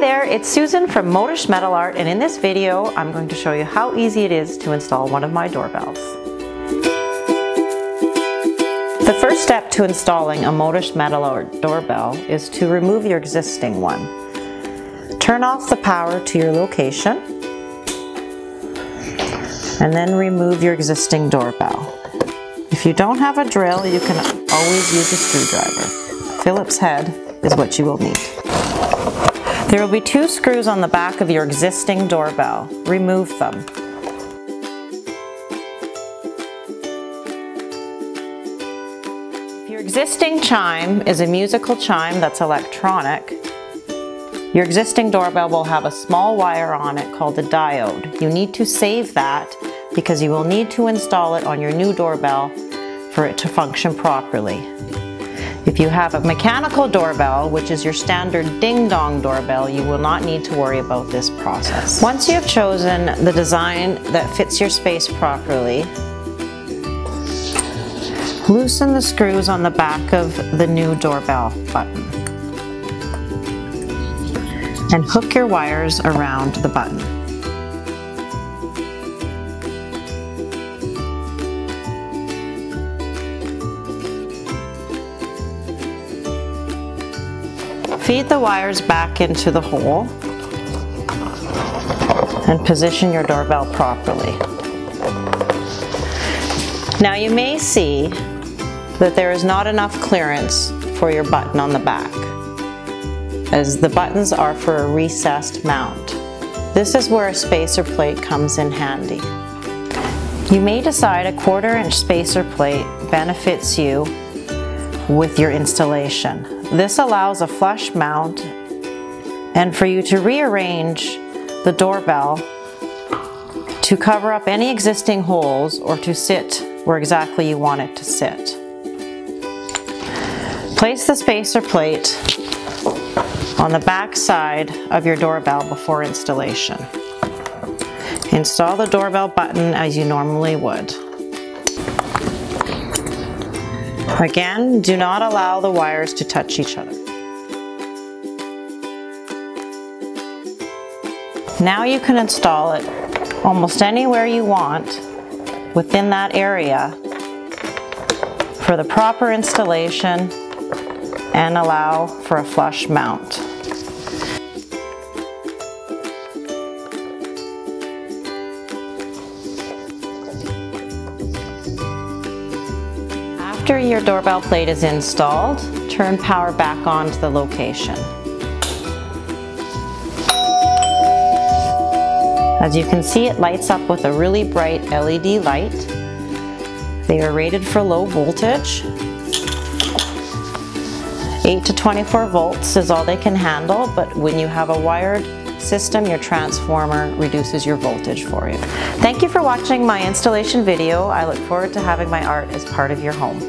there, it's Susan from Modish Metal Art, and in this video I'm going to show you how easy it is to install one of my doorbells. The first step to installing a Modish Metal Art doorbell is to remove your existing one. Turn off the power to your location and then remove your existing doorbell. If you don't have a drill, you can always use a screwdriver. Phillips head is what you will need. There will be 2 screws on the back of your existing doorbell. Remove them. If your existing chime is a musical chime that's electronic, your existing doorbell will have a small wire on it called a diode. You need to save that because you will need to install it on your new doorbell for it to function properly. If you have a mechanical doorbell, which is your standard ding-dong doorbell, you will not need to worry about this process. Once you have chosen the design that fits your space properly, loosen the screws on the back of the new doorbell button and hook your wires around the button. Feed the wires back into the hole and position your doorbell properly. Now you may see that there is not enough clearance for your button on the back, as the buttons are for a recessed mount. This is where a spacer plate comes in handy. You may decide a 1/4 inch spacer plate benefits you with your installation. This allows a flush mount and for you to rearrange the doorbell to cover up any existing holes or to sit where exactly you want it to sit. Place the spacer plate on the back side of your doorbell before installation. Install the doorbell button as you normally would. Again, do not allow the wires to touch each other. Now you can install it almost anywhere you want within that area for the proper installation and allow for a flush mount. After your doorbell plate is installed, turn power back on to the location. As you can see, it lights up with a really bright LED light. They are rated for low voltage. 8 to 24 volts is all they can handle, but when you have a wired system, your transformer reduces your voltage for you. Thank you for watching my installation video. I look forward to having my art as part of your home.